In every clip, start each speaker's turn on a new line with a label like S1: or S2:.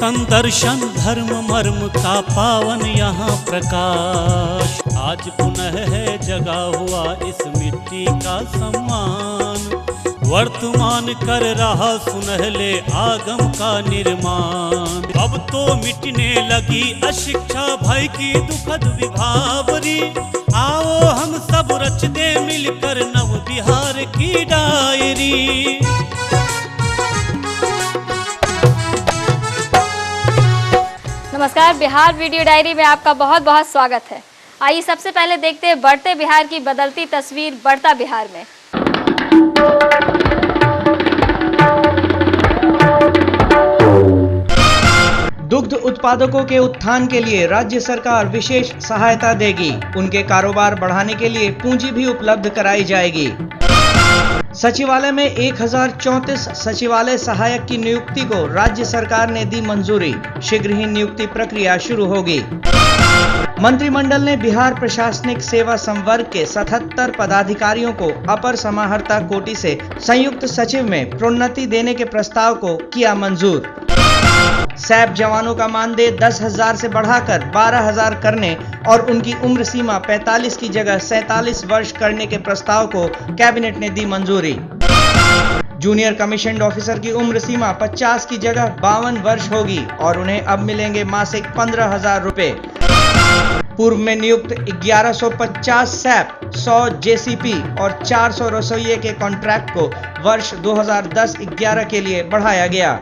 S1: तन दर्शन धर्म मर्म का पावन यहाँ प्रकाश। आज पुनः है जगा हुआ इस मिट्टी का सम्मान, वर्तमान कर रहा सुनहले आगम का निर्माण। अब तो मिटने लगी अशिक्षा भय की दुखद विभावरी, आओ हम सब रच दे मिलकर नव बिहार की डायरी।
S2: नमस्कार, बिहार वीडियो डायरी में आपका बहुत बहुत स्वागत है। आइए सबसे पहले देखते हैं बढ़ते बिहार की बदलती तस्वीर बढ़ता बिहार में।
S3: दुग्ध उत्पादकों के उत्थान के लिए राज्य सरकार विशेष सहायता देगी। उनके कारोबार बढ़ाने के लिए पूंजी भी उपलब्ध कराई जाएगी। सचिवालय में 1034 सचिवालय सहायक की नियुक्ति को राज्य सरकार ने दी मंजूरी। शीघ्र ही नियुक्ति प्रक्रिया शुरू होगी। मंत्रिमंडल ने बिहार प्रशासनिक सेवा संवर्ग के 77 पदाधिकारियों को अपर समाहर्ता कोटि से संयुक्त सचिव में प्रोन्नति देने के प्रस्ताव को किया मंजूर। सैप जवानों का मानदेय 10,000 से बढ़ाकर 12,000 करने और उनकी उम्र सीमा 45 की जगह 47 वर्ष करने के प्रस्ताव को कैबिनेट ने दी मंजूरी। जूनियर कमीशन्ड ऑफिसर की उम्र सीमा 50 की जगह 52 वर्ष होगी और उन्हें अब मिलेंगे मासिक 15,000 रुपए। पूर्व में नियुक्त 1150 सैप, 100 जेसीपी और 400 रसोइये के कॉन्ट्रैक्ट को वर्ष 2010-11 के लिए बढ़ाया गया।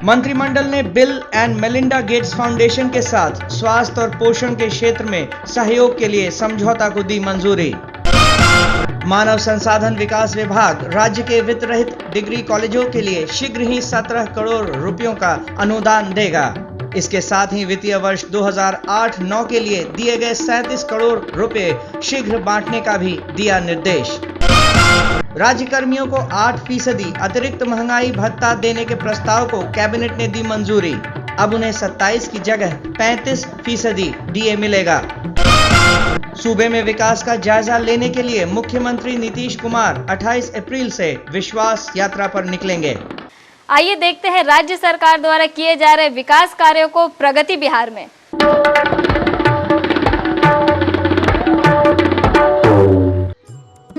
S3: मंत्रिमंडल ने bill and Melinda Gates foundation के साथ स्वास्थ्य और पोषण के क्षेत्र में सहयोग के लिए समझौता को दी मंजूरी। मानव संसाधन विकास विभाग राज्य के वित्त रहित डिग्री कॉलेजों के लिए शीघ्र ही 17 करोड़ रुपयों का अनुदान देगा। इसके साथ ही वित्तीय वर्ष 2008-9 के लिए दिए गए 37 करोड़ रुपए शीघ्र बांटने का भी दिया निर्देश। राज्य कर्मियों को 8% अतिरिक्त महंगाई भत्ता देने के प्रस्ताव को कैबिनेट ने दी मंजूरी। अब उन्हें 27 की जगह 35% डीए मिलेगा। सूबे में विकास का जायजा लेने के लिए मुख्यमंत्री नीतीश कुमार 28 अप्रैल से विश्वास यात्रा पर निकलेंगे।
S2: आइए देखते हैं राज्य सरकार द्वारा किए जा रहे विकास कार्यों को प्रगति बिहार में।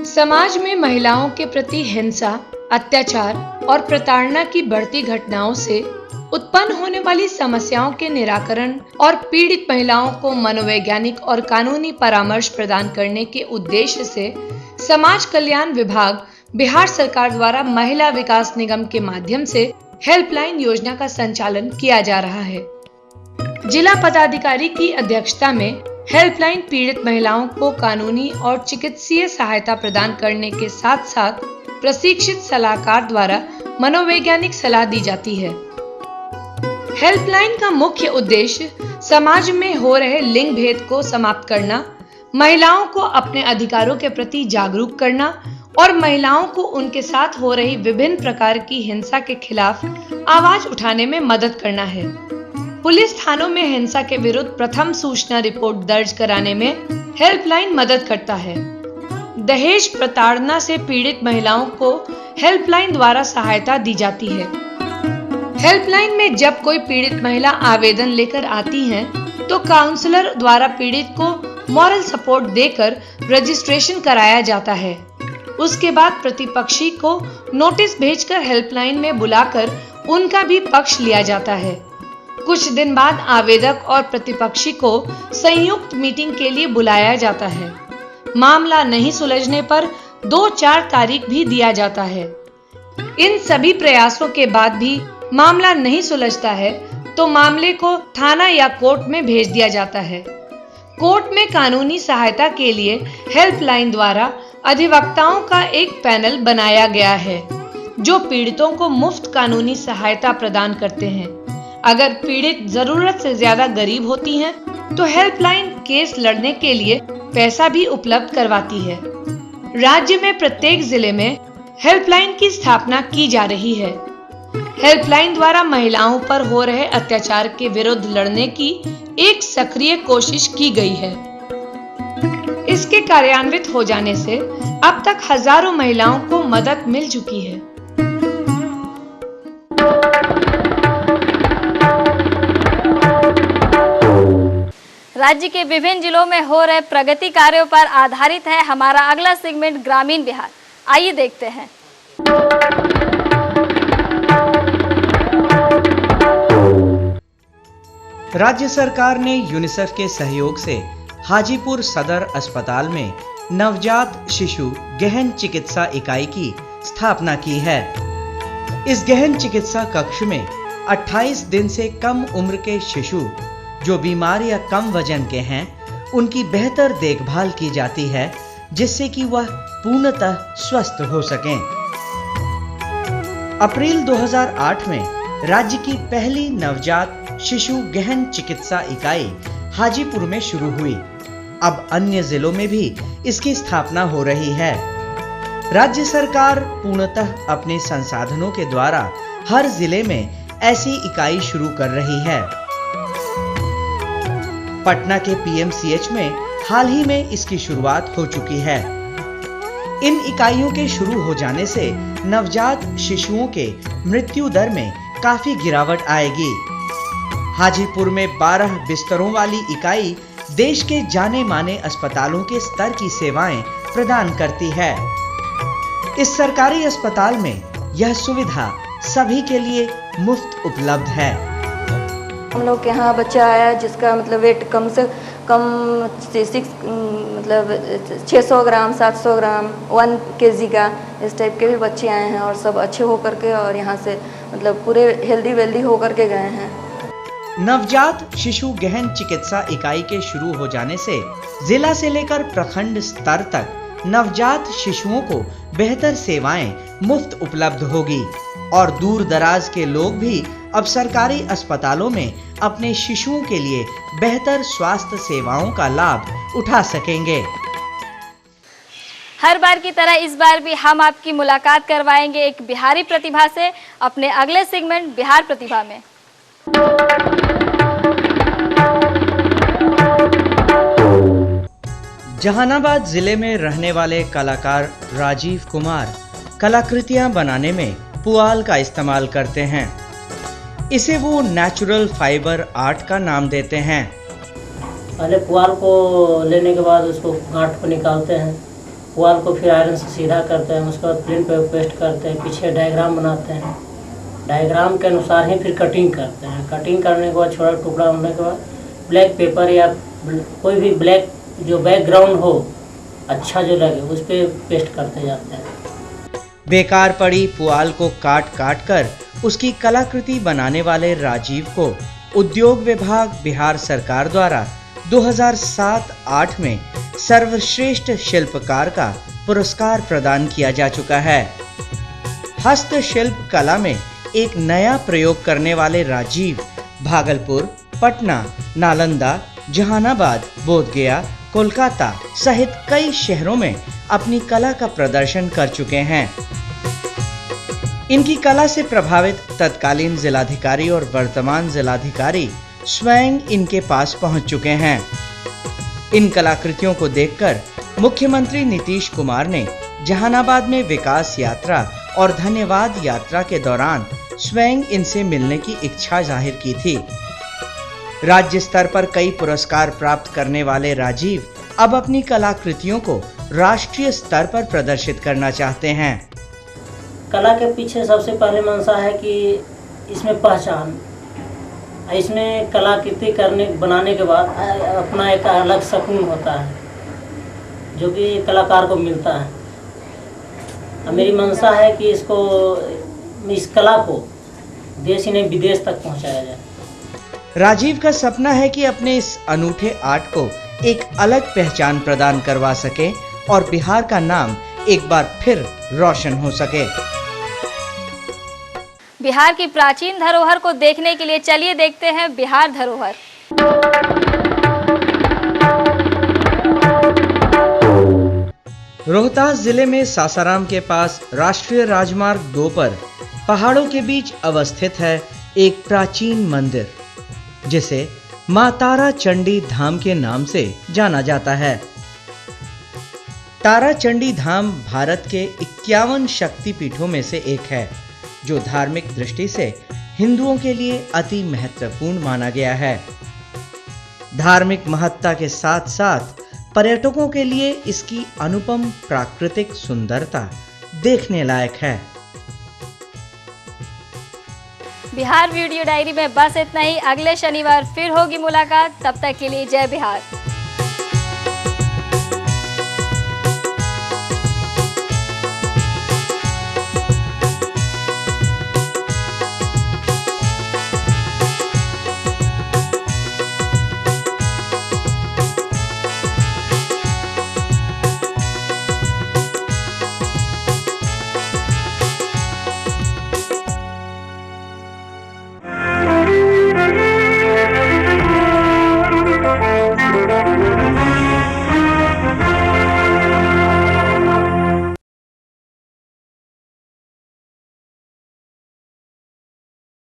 S4: समाज में महिलाओं के प्रति हिंसा, अत्याचार और प्रताड़ना की बढ़ती घटनाओं से उत्पन्न होने वाली समस्याओं के निराकरण और पीड़ित महिलाओं को मनोवैज्ञानिक और कानूनी परामर्श प्रदान करने के उद्देश्य से समाज कल्याण विभाग बिहार सरकार द्वारा महिला विकास निगम के माध्यम से हेल्पलाइन योजना का संचालन किया जा रहा है। जिला पदाधिकारी की अध्यक्षता में हेल्पलाइन पीड़ित महिलाओं को कानूनी और चिकित्सीय सहायता प्रदान करने के साथ साथ प्रशिक्षित सलाहकार द्वारा मनोवैज्ञानिक सलाह दी जाती है। हेल्पलाइन का मुख्य उद्देश्य समाज में हो रहे लिंग भेद को समाप्त करना, महिलाओं को अपने अधिकारों के प्रति जागरूक करना और महिलाओं को उनके साथ हो रही विभिन्न प्रकार की हिंसा के खिलाफ आवाज उठाने में मदद करना है। पुलिस थानों में हिंसा के विरुद्ध प्रथम सूचना रिपोर्ट दर्ज कराने में हेल्पलाइन मदद करता है। दहेज प्रताड़ना से पीड़ित महिलाओं को हेल्पलाइन द्वारा सहायता दी जाती है। हेल्पलाइन में जब कोई पीड़ित महिला आवेदन लेकर आती है तो काउंसलर द्वारा पीड़ित को मॉरल सपोर्ट देकर रजिस्ट्रेशन कराया जाता है। उसके बाद प्रतिपक्षी को नोटिस भेजकर हेल्पलाइन में बुलाकर उनका भी पक्ष लिया जाता है। कुछ दिन बाद आवेदक और प्रतिपक्षी को संयुक्त मीटिंग के लिए बुलाया जाता है। मामला नहीं सुलझने पर 2-4 तारीख भी दिया जाता है। इन सभी प्रयासों के बाद भी मामला नहीं सुलझता है तो मामले को थाना या कोर्ट में भेज दिया जाता है। कोर्ट में कानूनी सहायता के लिए हेल्पलाइन द्वारा अधिवक्ताओं का एक पैनल बनाया गया है जो पीड़ितों को मुफ्त कानूनी सहायता प्रदान करते हैं। अगर पीड़ित जरूरत से ज्यादा गरीब होती हैं, तो हेल्पलाइन केस लड़ने के लिए पैसा भी उपलब्ध करवाती है। राज्य में प्रत्येक जिले में हेल्पलाइन की स्थापना की जा रही है। हेल्पलाइन द्वारा महिलाओं पर हो रहे अत्याचार के विरुद्ध लड़ने की एक सक्रिय कोशिश की गई है। इसके कार्यान्वित हो जाने से अब तक हजारों महिलाओं को मदद मिल चुकी है।
S2: राज्य के विभिन्न जिलों में हो रहे प्रगति कार्यों पर आधारित है हमारा अगला सेगमेंट ग्रामीण बिहार। आइए देखते हैं।
S3: राज्य सरकार ने यूनिसेफ के सहयोग से हाजीपुर सदर अस्पताल में नवजात शिशु गहन चिकित्सा इकाई की स्थापना की है। इस गहन चिकित्सा कक्ष में 28 दिन से कम उम्र के शिशु जो बीमार या कम वजन के हैं, उनकी बेहतर देखभाल की जाती है, जिससे कि वह पूर्णतः स्वस्थ हो सकें। अप्रैल 2008 में राज्य की पहली नवजात शिशु गहन चिकित्सा इकाई हाजीपुर में शुरू हुई। अब अन्य जिलों में भी इसकी स्थापना हो रही है। राज्य सरकार पूर्णतः अपने संसाधनों के द्वारा हर जिले में ऐसी इकाई शुरू कर रही है। पटना के पीएमसीएच में हाल ही में इसकी शुरुआत हो चुकी है। इन इकाइयों के शुरू हो जाने से नवजात शिशुओं के मृत्यु दर में काफी गिरावट आएगी। हाजीपुर में 12 बिस्तरों वाली इकाई देश के जाने माने अस्पतालों के स्तर की सेवाएं प्रदान करती है। इस सरकारी अस्पताल में यह सुविधा सभी के लिए मुफ्त उपलब्ध है।
S5: हम लोग के यहाँ बच्चा आया जिसका मतलब वेट कम से कम 600 ग्राम 700 ग्राम 1 kg का, इस टाइप के भी बच्चे आए हैं और सब अच्छे होकर के और यहाँ से मतलब पूरे हेल्दी वेल्दी होकर के गए हैं।
S3: नवजात शिशु गहन चिकित्सा इकाई के शुरू हो जाने से जिला से लेकर प्रखंड स्तर तक नवजात शिशुओं को बेहतर सेवाएं मुफ्त उपलब्ध होगी और दूर दराज के लोग भी अब सरकारी अस्पतालों में अपने शिशुओं के लिए बेहतर स्वास्थ्य सेवाओं का लाभ उठा सकेंगे।
S2: हर बार की तरह इस बार भी हम आपकी मुलाकात करवाएंगे एक बिहारी प्रतिभा से अपने अगले सेगमेंट बिहार प्रतिभा में।
S3: जहानाबाद जिले में रहने वाले कलाकार राजीव कुमार कलाकृतियां बनाने में पुआल का इस्तेमाल करते हैं। इसे वो नेचुरल फाइबर आर्ट का नाम देते हैं।
S6: पहले पुआल को लेने के बाद उसको गांठ को निकालते हैं, पुआल को फिर आयरन से सीधा करते हैं, उसके बाद प्रिंट पे पेस्ट करते हैं, पीछे डायग्राम बनाते हैं, डायग्राम के अनुसार ही फिर कटिंग करते हैं। कटिंग करने के बाद छोटा टुकड़ा होने के बाद ब्लैक पेपर या कोई भी ब्लैक जो बैकग्राउंड हो अच्छा जो लगे उस पर पेस्ट करते जाते हैं।
S3: बेकार पड़ी पुआल को काट काट कर उसकी कलाकृति बनाने वाले राजीव को उद्योग विभाग बिहार सरकार द्वारा 2007-08 में सर्वश्रेष्ठ शिल्पकार का पुरस्कार प्रदान किया जा चुका है। हस्तशिल्प कला में एक नया प्रयोग करने वाले राजीव भागलपुर, पटना, नालंदा, जहानाबाद, बोधगया, कोलकाता सहित कई शहरों में अपनी कला का प्रदर्शन कर चुके हैं। इनकी कला से प्रभावित तत्कालीन जिलाधिकारी और वर्तमान जिलाधिकारी स्वयं इनके पास पहुंच चुके हैं। इन कलाकृतियों को देखकर मुख्यमंत्री नीतीश कुमार ने जहानाबाद में विकास यात्रा और धन्यवाद यात्रा के दौरान स्वयं इनसे मिलने की इच्छा जाहिर की थी। राज्य स्तर पर कई पुरस्कार प्राप्त करने वाले राजीव अब अपनी कलाकृतियों को राष्ट्रीय स्तर पर प्रदर्शित करना चाहते हैं।
S6: कला के पीछे सबसे पहले मंशा है कि इसमें पहचान, इसमें कलाकृति बनाने के बाद अपना एक अलग सुकून होता है जो कि कलाकार को मिलता है। मेरी मंशा है कि इस कला को देश नहीं विदेश तक पहुंचाया जाए।
S3: राजीव का सपना है कि अपने इस अनूठे आर्ट को एक अलग पहचान प्रदान करवा सके और बिहार का नाम एक बार फिर रोशन हो सके।
S2: बिहार की प्राचीन धरोहर को देखने के लिए चलिए देखते हैं बिहार धरोहर।
S3: रोहतास जिले में सासाराम के पास राष्ट्रीय राजमार्ग 2 पर पहाड़ों के बीच अवस्थित है एक प्राचीन मंदिर जिसे मां तारा चंडी धाम के नाम से जाना जाता है। तारा चंडी धाम भारत के 51 शक्तिपीठों में से एक है जो धार्मिक दृष्टि से हिंदुओं के लिए अति महत्वपूर्ण माना गया है। धार्मिक महत्ता के साथ साथ पर्यटकों के लिए इसकी अनुपम प्राकृतिक सुंदरता देखने लायक है।
S2: बिहार वीडियो डायरी में बस इतना ही। अगले शनिवार फिर होगी मुलाकात, तब तक के लिए जय बिहार।